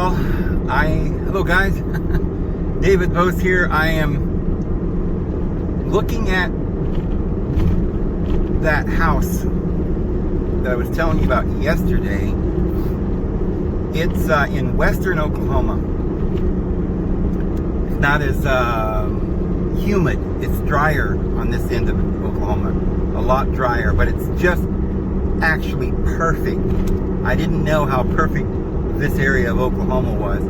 Well, hello guys, David Bose here. I am looking at that house that I was telling you about yesterday. It's in western Oklahoma. It's not as humid. It's drier on this end of Oklahoma, a lot drier, but it's just actually perfect. I didn't know how perfect this area of Oklahoma was.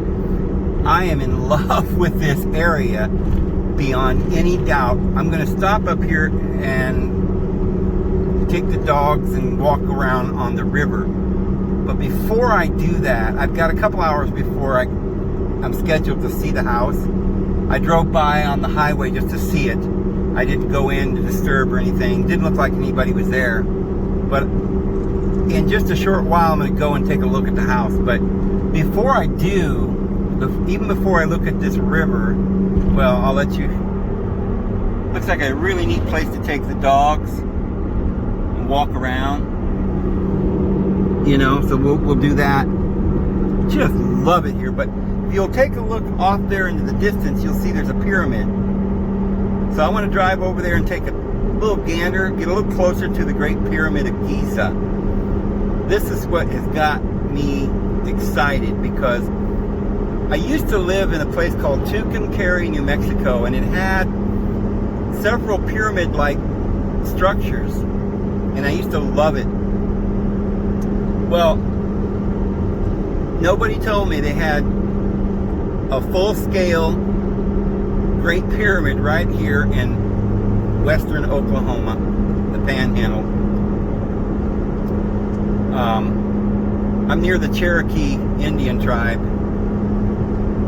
I am in love with this area beyond any doubt. I'm going to stop up here and take the dogs and walk around on the river. But before I do that, I've got a couple hours before I'm scheduled to see the house. I drove by on the highway just to see it. I didn't go in to disturb or anything. Didn't look like anybody was there. But in just a short while, I'm going to go and take a look at the house. But before I do, even before I look at this river, well, I'll let you. Looks like a really neat place to take the dogs and walk around. You know, so we'll do that. Just love it here. But if you'll take a look off there into the distance, you'll see there's a pyramid. So I want to drive over there and take a little gander, get a little closer to the Great Pyramid of Giza. This is what has got me excited, because I used to live in a place called Tucumcari, New Mexico, and it had several pyramid-like structures, and I used to love it. Well, nobody told me they had a full-scale Great Pyramid right here in western Oklahoma, the Panhandle. I'm near the Cherokee Indian tribe,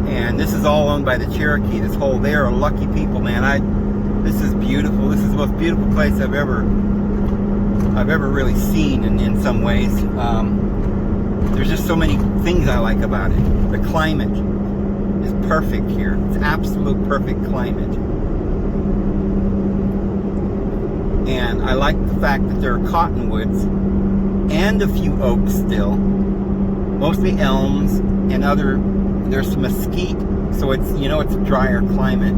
and this is all owned by the Cherokee. They are lucky people, man. This is beautiful. This is the most beautiful place I've ever really seen in some ways. There's just so many things I like about it. The climate is perfect here. It's absolute perfect climate. And I like the fact that there are cottonwoods and a few oaks still, mostly elms and there's some mesquite, so it's, you know, it's a drier climate.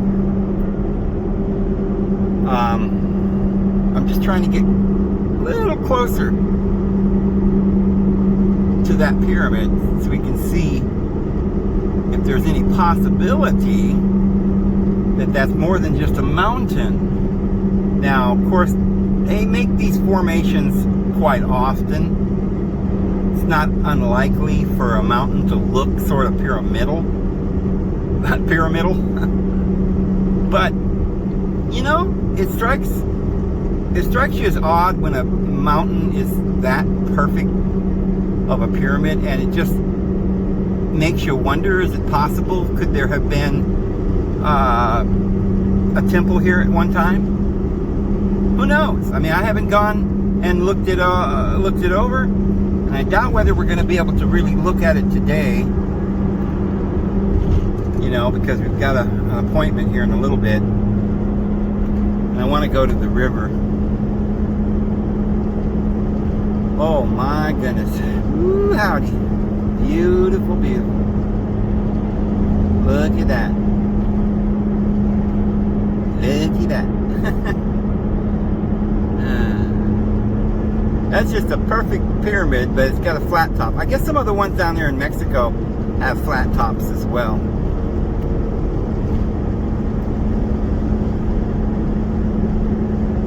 I'm just trying to get a little closer to that pyramid so we can see if there's any possibility that that's more than just a mountain. Now, of course, they make these formations quite often. It's not unlikely for a mountain to look sort of pyramidal. Not pyramidal. But, you know, it strikes you as odd when a mountain is that perfect of a pyramid, and it just makes you wonder, is it possible? Could there have been a temple here at one time? Who knows? I mean, I haven't gone and looked it over, and I doubt whether we're going to be able to really look at it today. You know, because we've got an appointment here in a little bit, and I want to go to the river. Oh my goodness! Ooh, howdy! Beautiful, beautiful. Look at that! Look at that! That's just a perfect pyramid, but it's got a flat top. I guess some of the ones down there in Mexico have flat tops as well.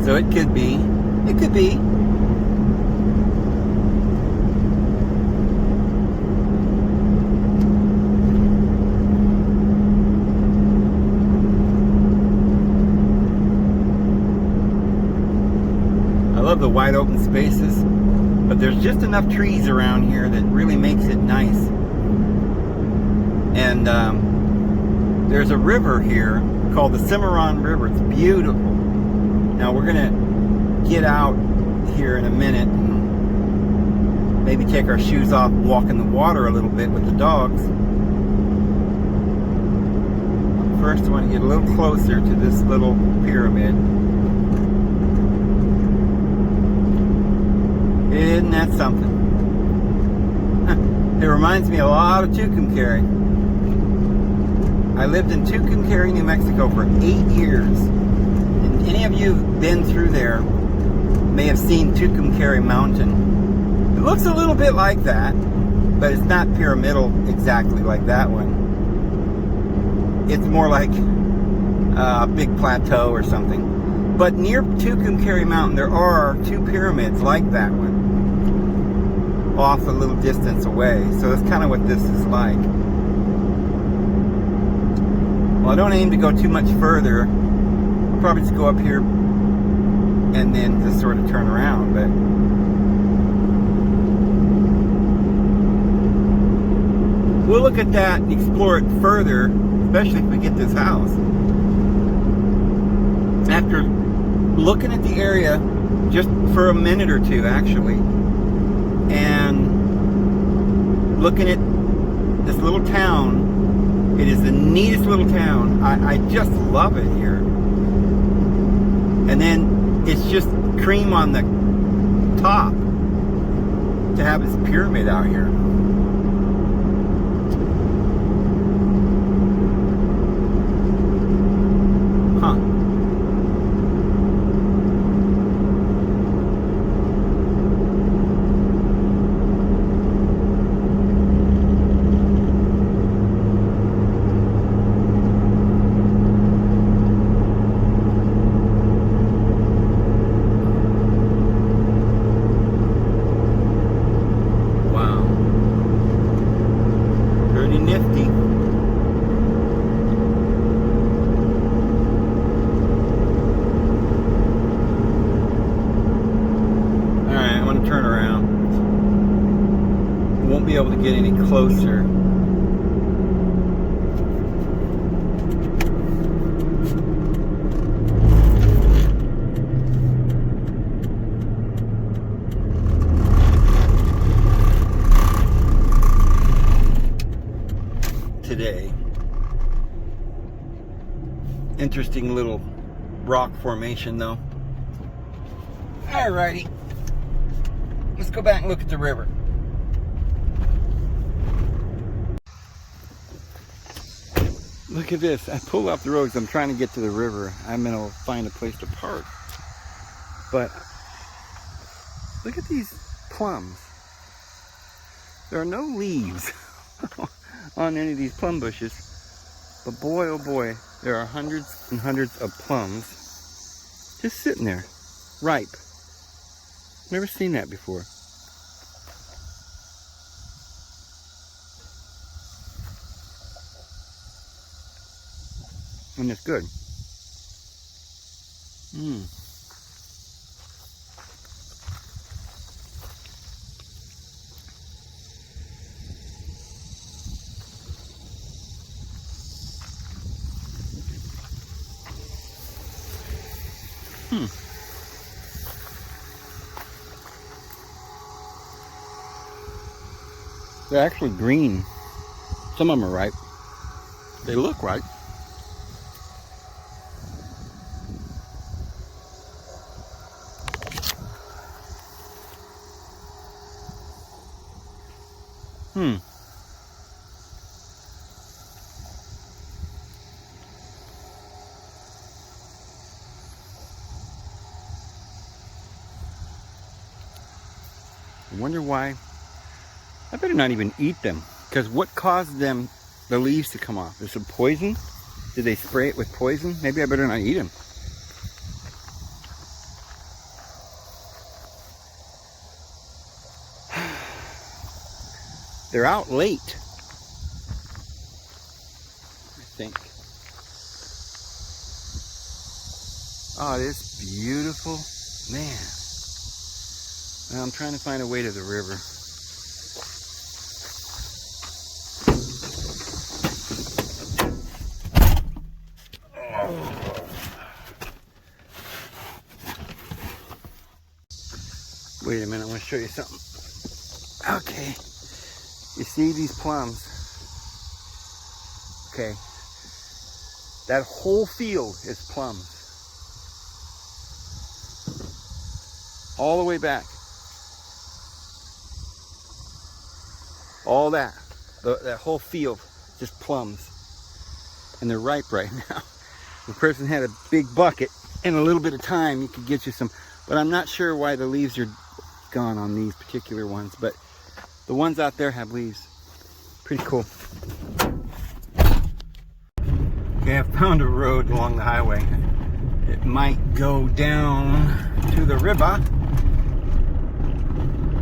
So it could be. It could be. I love the wide open spaces, but there's just enough trees around here that really makes it nice. And there's a river here called the Cimarron River. It's beautiful. Now we're gonna get out here in a minute and maybe take our shoes off and walk in the water a little bit with the dogs. First I want to get a little closer to this little pyramid. Isn't that something? It reminds me a lot of Tucumcari. I lived in Tucumcari, New Mexico for 8 years. And any of you who've been through there may have seen Tucumcari Mountain. It looks a little bit like that, but it's not pyramidal exactly like that one. It's more like a big plateau or something. But near Tucumcari Mountain, there are 2 pyramids like that one, off a little distance away. So that's kind of what this is like. Well, I don't aim to go too much further. I'll probably just go up here and then just sort of turn around. But we'll look at that and explore it further, especially if we get this house. After looking at the area just for a minute or two, actually, and looking at this little town, it is the neatest little town. I just love it here. And then it's just cream on the top to have this pyramid out here. Huh. Nifty. Alright, I'm going to turn around. Won't be able to get any closer. Today. Interesting little rock formation though. Alrighty. Let's go back and look at the river. Look at this. I pulled off the road because I'm trying to get to the river. I'm going to find a place to park. But look at these plums. There are no leaves on any of these plum bushes, but boy oh boy, there are hundreds and hundreds of plums just sitting there, ripe. Never seen that before. And it's good. They're actually green. Some of them are ripe. They look ripe. I wonder why. I better not even eat them, because what caused them, the leaves to come off? Is it poison? Did they spray it with poison? Maybe I better not eat them. They're out late, I think. Oh, it is beautiful. Man. Well, I'm trying to find a way to the river. Wait a minute, I want to show you something. Okay. You see these plums? Okay. That whole field is plums. All the way back. All that whole field, just plums. And they're ripe right now. The person had a big bucket. In a little bit of time, you could get you some. But I'm not sure why the leaves are gone on these particular ones. But the ones out there have leaves. Pretty cool. Okay, I found a road along the highway. It might go down to the river. I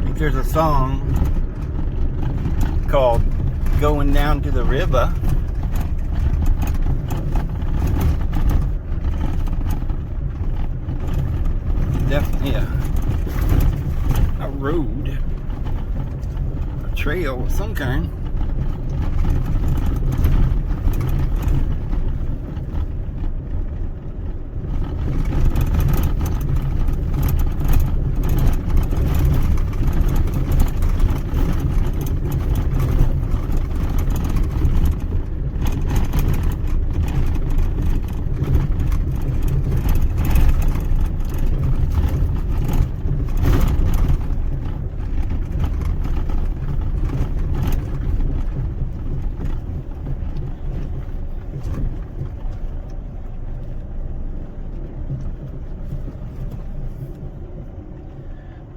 think there's a song called Going Down to the River. Definitely a road, a trail of some kind.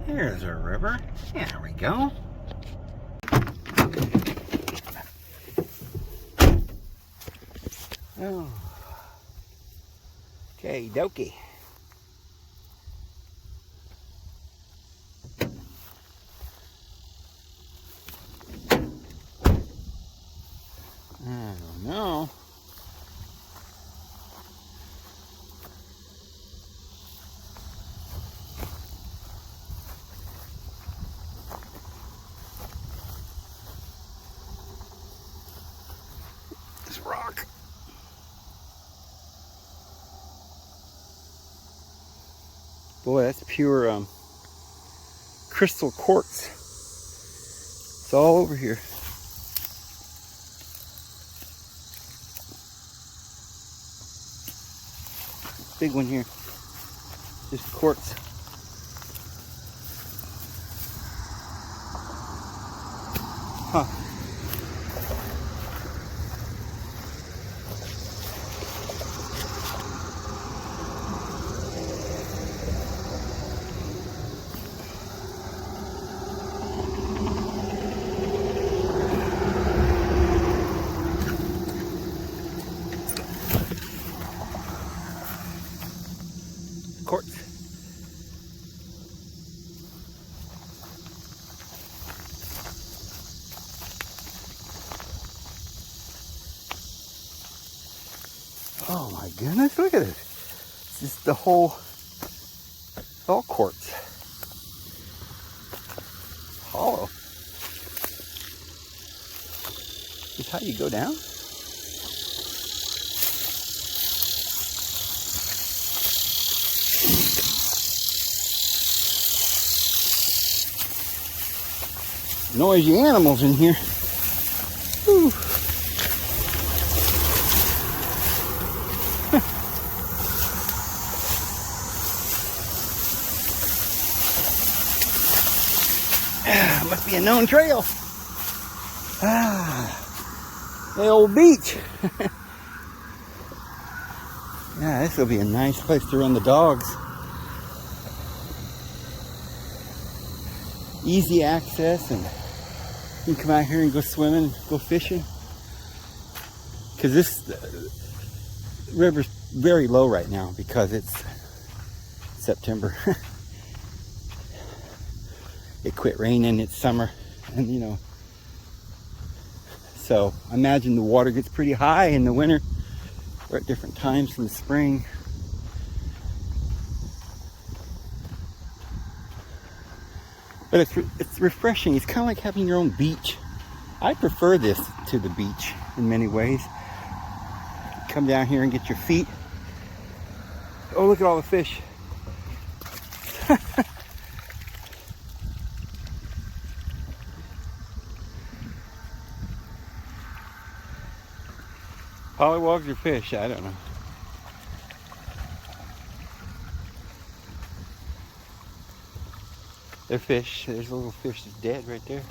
There's a river. There we go. Oh. Okay, dokie. I don't know. Rock. Boy, that's pure crystal quartz. It's all over here. Big one here. Just quartz. Huh. Quartz. Oh my goodness, look at it. It's just the whole, it's all quartz. Hollow. Is this how you go down? Noisy animals in here. Whew. Must be a known trail. The old beach. Yeah, this will be a nice place to run the dogs. Easy access, and you can come out here and go swimming, go fishing. Because this river's very low right now because it's September. It quit raining, it's summer, and you know. So I imagine the water gets pretty high in the winter or at different times in the spring. But it's refreshing. It's kind of like having your own beach. I prefer this to the beach in many ways. Come down here and get your feet. Oh, look at all the fish. Pollywogs or fish? I don't know. They're fish. There's a little fish that's dead right there.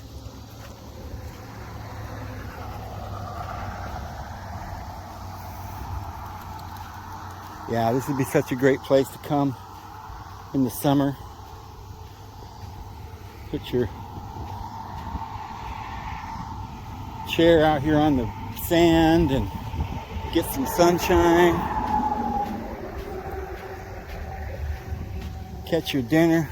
Yeah, this would be such a great place to come in the summer. Put your chair out here on the sand and get some sunshine. Catch your dinner.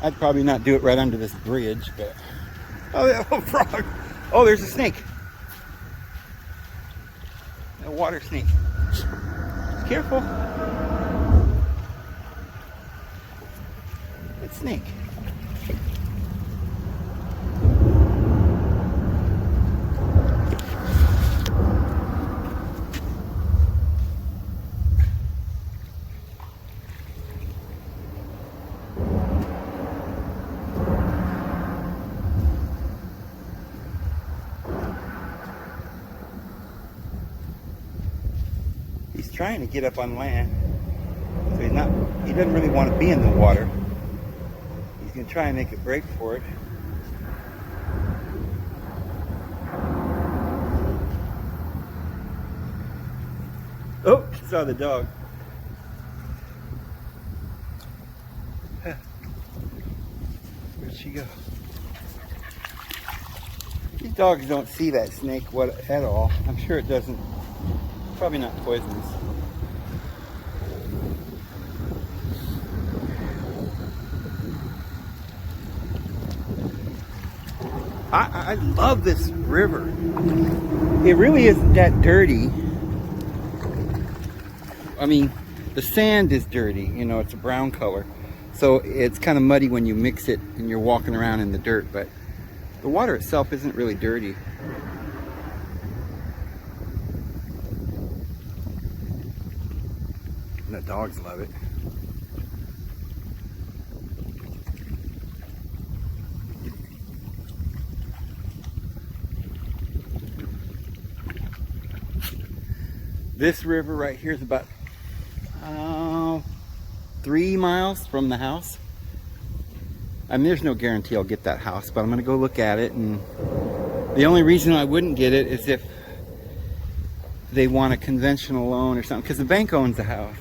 I'd probably not do it right under this bridge, but... Oh, that little frog. Oh, there's a snake. A water snake. Careful. It's snake. He's trying to get up on land, so he doesn't really want to be in the water. He's going to try and make a break for it. Oh, saw the dog. Where'd she go? These dogs don't see that snake at all. I'm sure it doesn't. Probably not poisonous. I love this river. It really isn't that dirty. I mean, the sand is dirty, you know, it's a brown color. So it's kind of muddy when you mix it and you're walking around in the dirt, but the water itself isn't really dirty. And the dogs love it. This river right here is about 3 miles from the house. I mean, there's no guarantee I'll get that house, but I'm gonna go look at it, and the only reason I wouldn't get it is if they want a conventional loan or something, because the bank owns the house.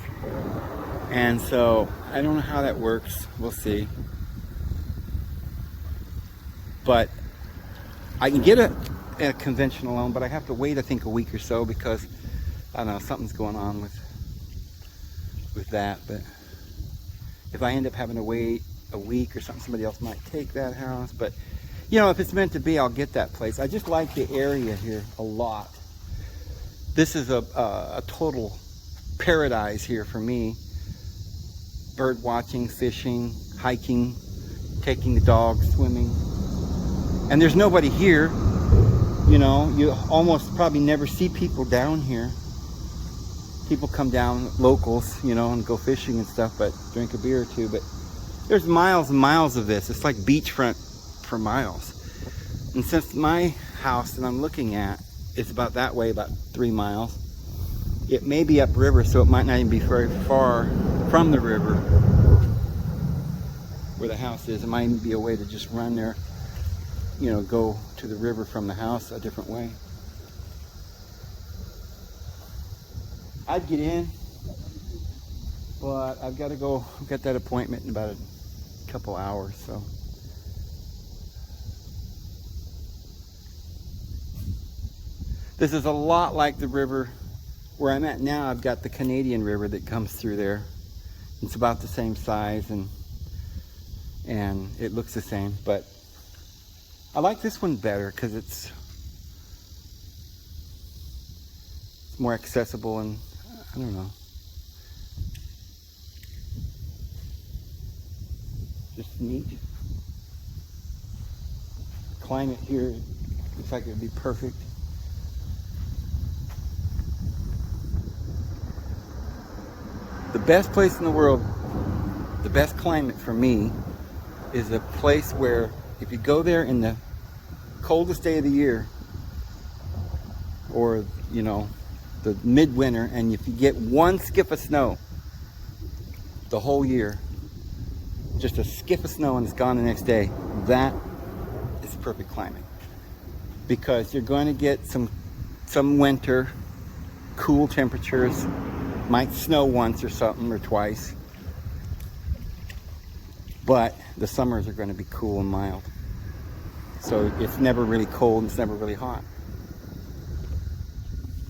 And so I don't know how that works. We'll see. But I can get a conventional loan, but I have to wait, I think, a week or so, because I don't know, something's going on with that. But if I end up having to wait a week or something, somebody else might take that house. But you know, if it's meant to be, I'll get that place. I just like the area here a lot. This is a total paradise here for me. Bird watching, fishing, hiking, taking the dog swimming. And there's nobody here. You know, you almost probably never see people down here. People come down, locals, you know, and go fishing and stuff, but drink a beer or two. But there's miles and miles of this. It's like beachfront for miles. And since my house that I'm looking at is about that way, about 3 miles, it may be upriver, so it might not even be very far from the river where the house is. It might even be a way to just run there, you know, go to the river from the house a different way. I'd get in, but I've got to go. I've got that appointment in about a couple hours, so. This is a lot like the river where I'm at now. I've got the Canadian River that comes through there. It's about the same size, and it looks the same, but I like this one better because it's more accessible, and I don't know, just neat. Climate here looks like it would be perfect. The best place in the world, the best climate for me, is a place where if you go there in the coldest day of the year, or you know, the midwinter, and if you get one skip of snow the whole year, just a skip of snow and it's gone the next day, that is the perfect climate. Because you're going to get some winter, cool temperatures. Might snow once or something, or twice. But the summers are going to be cool and mild. So it's never really cold and it's never really hot.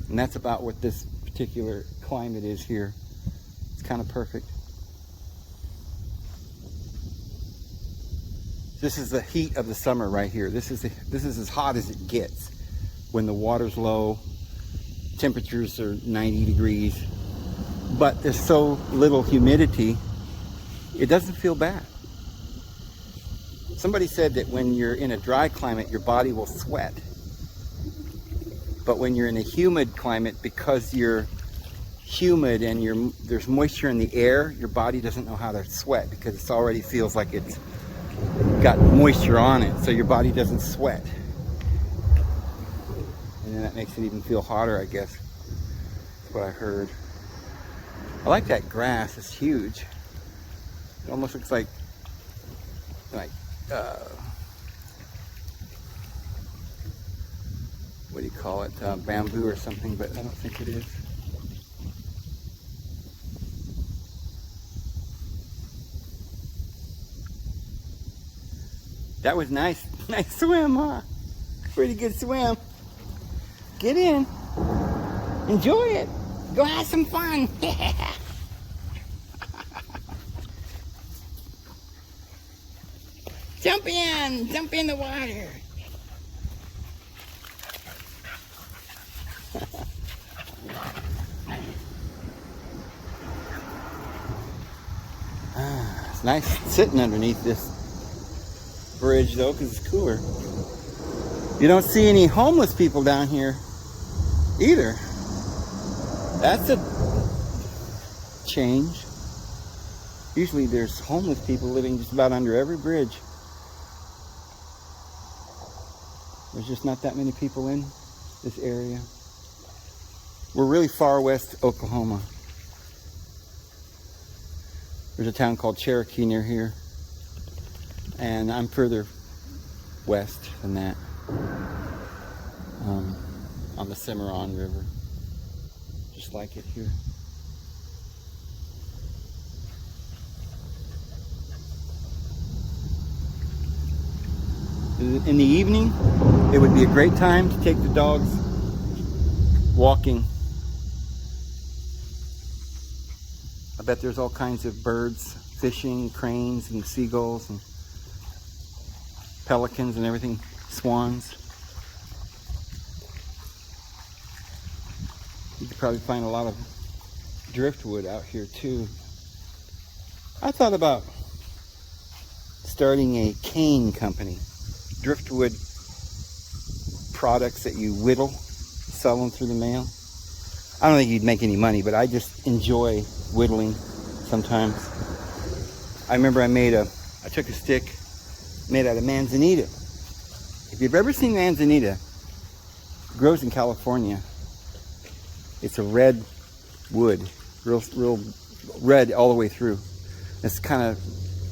And that's about what this particular climate is here. It's kind of perfect. This is the heat of the summer right here. This is as hot as it gets when the water's low, temperatures are 90 degrees, but there's so little humidity, it doesn't feel bad. Somebody said that when you're in a dry climate, your body will sweat. But when you're in a humid climate, because you're humid and there's moisture in the air, your body doesn't know how to sweat because it already feels like it's got moisture on it, so your body doesn't sweat. And then that makes it even feel hotter, I guess. That's what I heard. I like that grass, it's huge. It almost looks like what do you call it, bamboo or something, but I don't think it is. That was nice. Nice swim, huh? Pretty good swim. Get in. Enjoy it. Go have some fun. Jump in. Jump in the water. It's nice sitting underneath this bridge though, because it's cooler. You don't see any homeless people down here either. That's a change. Usually there's homeless people living just about under every bridge. There's just not that many people in this area. We're really far west Oklahoma. There's a town called Cherokee near here. And I'm further west than that, on the Cimarron River, just like it here. In the evening, it would be a great time to take the dogs walking. I bet there's all kinds of birds fishing, cranes and seagulls and pelicans and everything, swans. You could probably find a lot of driftwood out here too. I thought about starting a cane company. Driftwood products that you whittle, sell them through the mail. I don't think you'd make any money, but I just enjoy whittling sometimes. I remember I took a stick made out of manzanita. If you've ever seen manzanita, it grows in California. It's a red wood, real red all the way through. It's kind of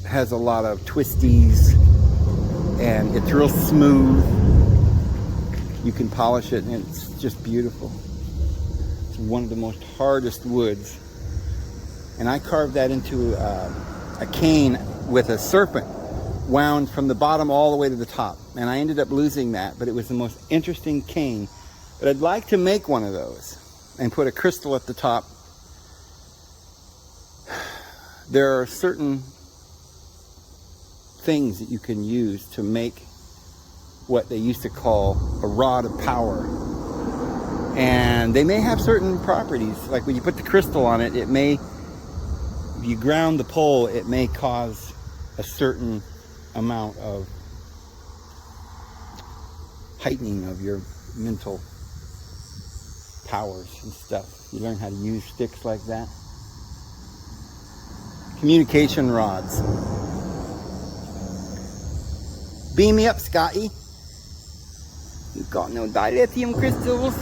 has a lot of twisties, and it's real smooth. You can polish it, and it's just beautiful. It's one of the most hardest woods, and I carved that into a cane with a serpent wound from the bottom all the way to the top, and I ended up losing that, but it was the most interesting cane. But I'd like to make one of those and put a crystal at the top. There are certain things that you can use to make what they used to call a rod of power, and they may have certain properties. Like when you put the crystal on it, if you ground the pole, it may cause a certain amount of heightening of your mental powers and stuff. You learn how to use sticks like that. Communication rods. Beam me up, Scotty. You got no dilithium crystals?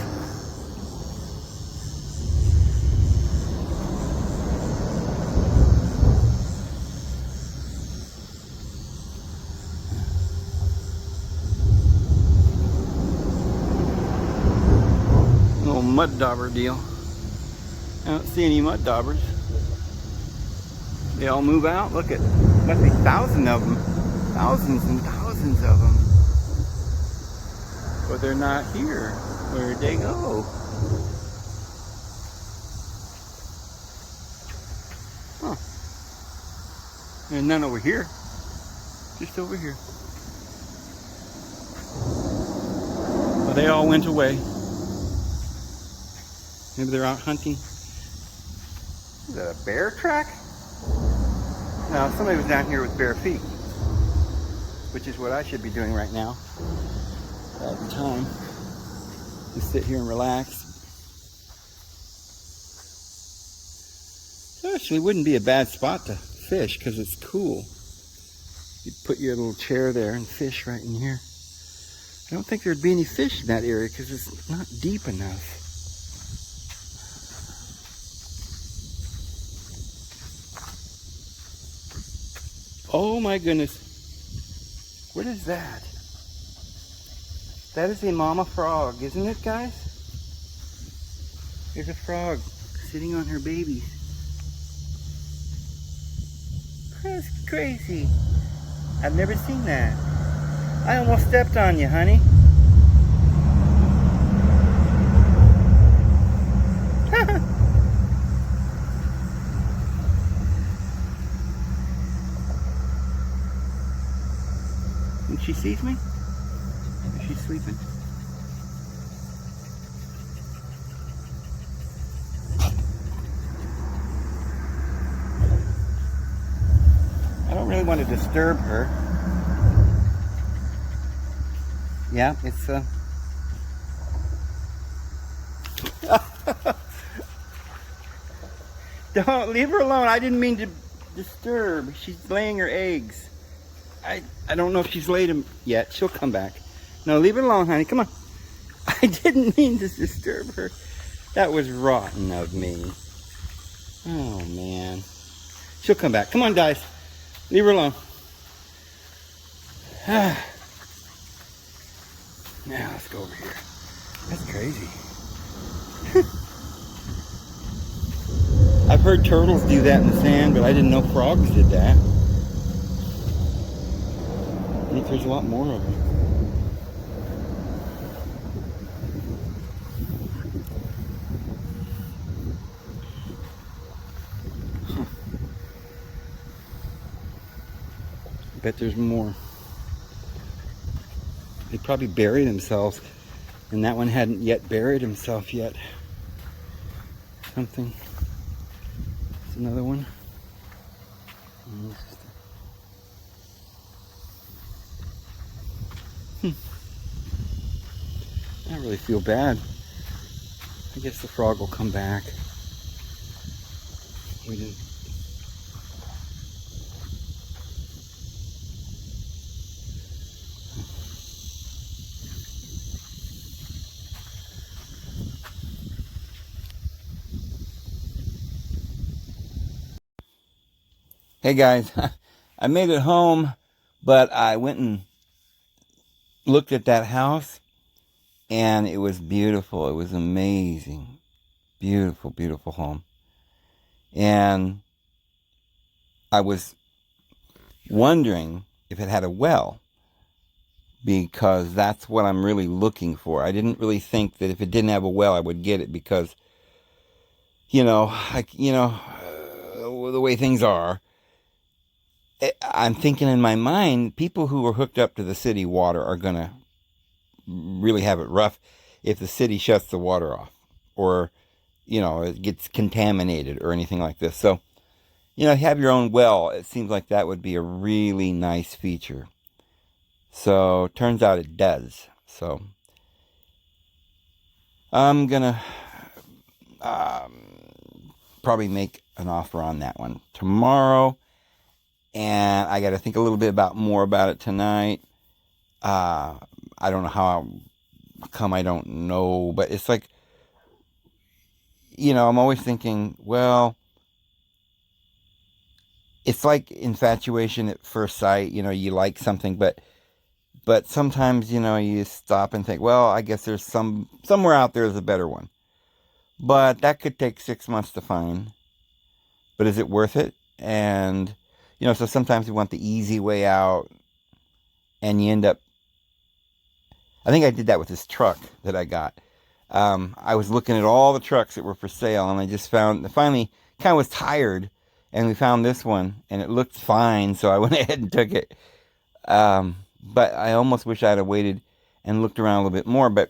Little mud dauber deal. don't see any mud daubers. They all move out. Look at, must be thousands of them. Thousands and thousands of them. But they're not here. Where'd they go? Huh. There's none over here. Just over here. Well, they all went away. Maybe they're out hunting. Is that a bear track? No, somebody was down here with bare feet, which is what I should be doing right now. All the time. Just sit here and relax. It actually wouldn't be a bad spot to fish because it's cool. You'd put your little chair there and fish right in here. I don't think there'd be any fish in that area because it's not deep enough. Oh my goodness. What is that? That is a mama frog, isn't it, guys? There's a frog sitting on her babies. That's crazy. I've never seen that. I almost stepped on you, honey. Think she sees me? She's sleeping. I don't really want to disturb her. Yeah, it's Don't leave her alone. I didn't mean to disturb. She's laying her eggs. I don't know if she's laid them yet. She'll come back. No, leave her alone, honey. Come on. I didn't mean to disturb her. That was rotten of me. Oh, man. She'll come back. Come on, guys. Leave her alone. Now, let's go over here. That's crazy. I've heard turtles do that in the sand, but I didn't know frogs did that. I think there's a lot more of them. I bet there's more. They probably buried themselves, and that one hadn't yet buried himself yet. Something. It's another one. I really feel bad. I guess the frog will come back. We didn't. Hey guys, I made it home, but I went and looked at that house, and it was beautiful. It was amazing. Beautiful, beautiful home. And I was wondering if it had a well, because that's what I'm really looking for. I didn't really think that if it didn't have a well, I would get it, because, the way things are, I'm thinking in my mind, people who are hooked up to the city water are going to really have it rough if the city shuts the water off, or, it gets contaminated or anything like this. So, have your own well. It seems like that would be a really nice feature. So, turns out it does. So, I'm going to probably make an offer on that one tomorrow. And I got to think a little bit more about it tonight. I don't know how come I don't know, but it's like, I'm always thinking, well, it's like infatuation at first sight. You like something, but sometimes, you stop and think, well, I guess there's somewhere out there is a better one. But that could take 6 months to find. But is it worth it? And, so sometimes you want the easy way out, and you end up. I think I did that with this truck that I got. I was looking at all the trucks that were for sale, and I just finally kind of was tired, and we found this one, and it looked fine, so I went ahead and took it. But I almost wish I'd have waited and looked around a little bit more. But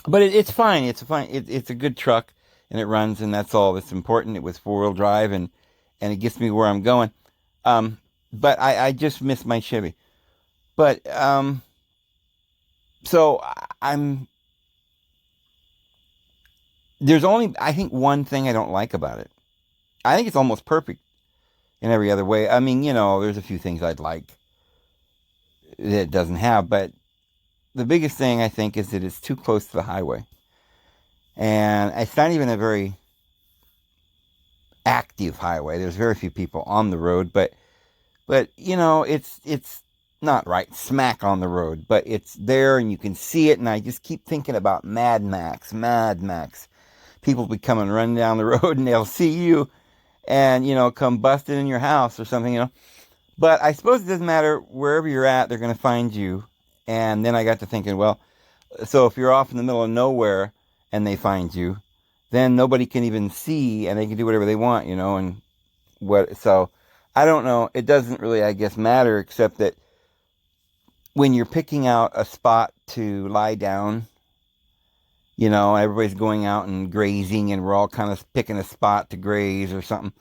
it's fine. It's a good truck, and it runs, and that's all that's important. It was 4-wheel drive, and it gets me where I'm going. But I just miss my Chevy. But so there's only, I think, one thing I don't like about it. I think it's almost perfect in every other way. I mean, there's a few things I'd like that it doesn't have, but the biggest thing I think is that it's too close to the highway. And it's not even a very active highway. There's very few people on the road, but it's not right smack on the road, but it's there and you can see it. And I just keep thinking about Mad Max. People be coming running down the road, and they'll see you and, come busting in your house or something. But I suppose it doesn't matter wherever you're at, they're going to find you. And then I got to thinking, well, so if you're off in the middle of nowhere and they find you, then nobody can even see, and they can do whatever they want, and so I don't know. It doesn't really, I guess, matter, except that when you're picking out a spot to lie down, everybody's going out and grazing, and we're all kind of picking a spot to graze or something.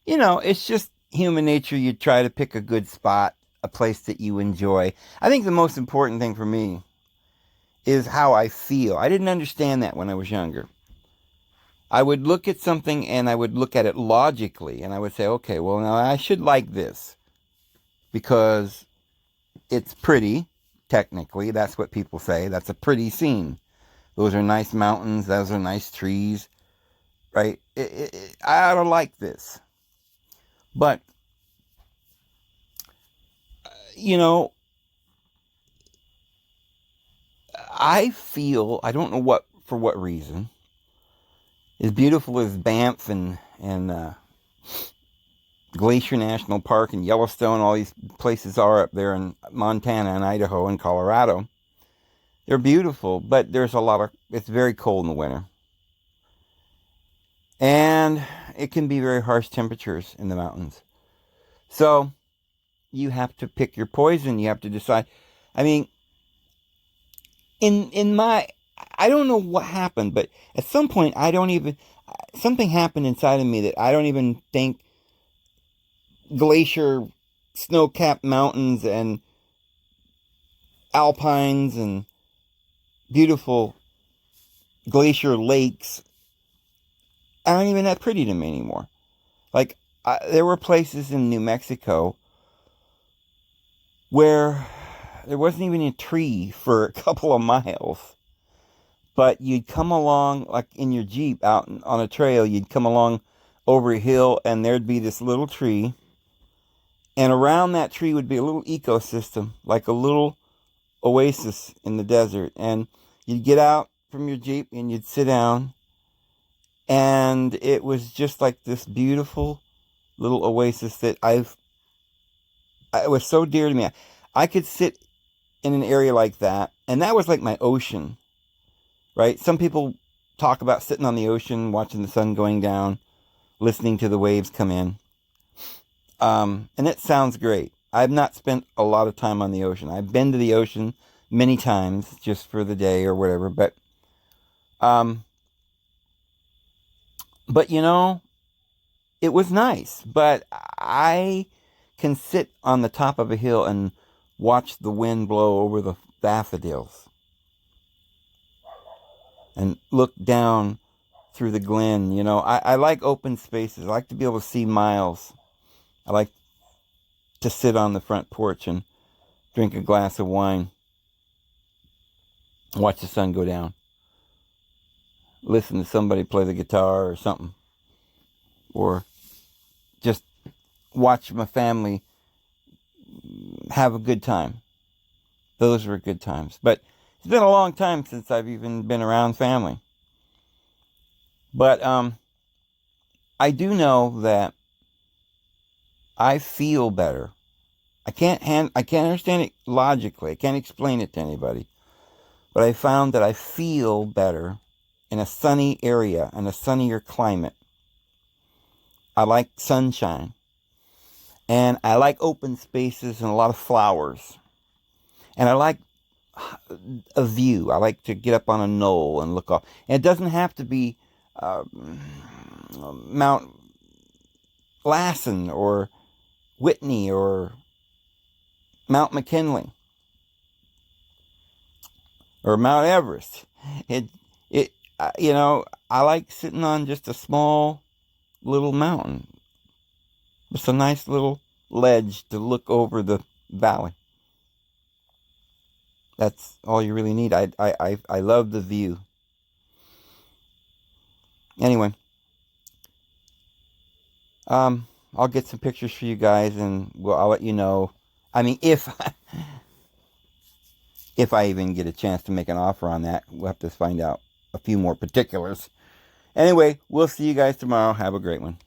It's just human nature. You try to pick a good spot, a place that you enjoy. I think the most important thing for me is how I feel. I didn't understand that when I was younger. I would look at something and I would look at it logically, and I would say, okay, well, now I should like this because it's pretty. Technically, that's what people say. That's a pretty scene. Those are nice mountains. Those are nice trees, right? I ought to like this. But, I feel, I don't know for what reason, as beautiful as Banff and Glacier National Park and Yellowstone, all these places are up there in Montana and Idaho and Colorado. They're beautiful, but it's very cold in the winter. And it can be very harsh temperatures in the mountains. So you have to pick your poison. You have to decide. I mean, I don't know what happened, but at some point something happened inside of me that I don't even think glacier, snow-capped mountains and alpines and beautiful glacier lakes aren't even that pretty to me anymore. Like, there were places in New Mexico where there wasn't even a tree for a couple of miles. But you'd come along, like in your Jeep out on a trail, you'd come along over a hill, and there'd be this little tree. And around that tree would be a little ecosystem, like a little oasis in the desert. And you'd get out from your Jeep and you'd sit down. And it was just like this beautiful little oasis that it was so dear to me. I could sit in an area like that, and that was like my ocean, right? Some people talk about sitting on the ocean, watching the sun going down, listening to the waves come in. And it sounds great. I've not spent a lot of time on the ocean. I've been to the ocean many times just for the day or whatever, but it was nice. But I can sit on the top of a hill and watch the wind blow over the daffodils and look down through the glen. I like open spaces. I like to be able to see miles. I like to sit on the front porch and drink a glass of wine, watch the sun go down, listen to somebody play the guitar or something, or just watch my family have a good time. Those were good times. But it's been a long time since I've even been around family. But I do know that I feel better. I can't understand it logically. I can't explain it to anybody. But I found that I feel better in a sunny area, in a sunnier climate. I like sunshine. And I like open spaces and a lot of flowers. And I like a view. I like to get up on a knoll and look off. And it doesn't have to be uh, Mount Lassen or Whitney or Mount McKinley or Mount Everest. It you know, I like sitting on just a small little mountain. It's a nice little ledge to look over the valley. That's all you really need. I love the view. Anyway, I'll get some pictures for you guys, and I'll let you know. I mean, if I even get a chance to make an offer on that, we'll have to find out a few more particulars. Anyway, we'll see you guys tomorrow. Have a great one.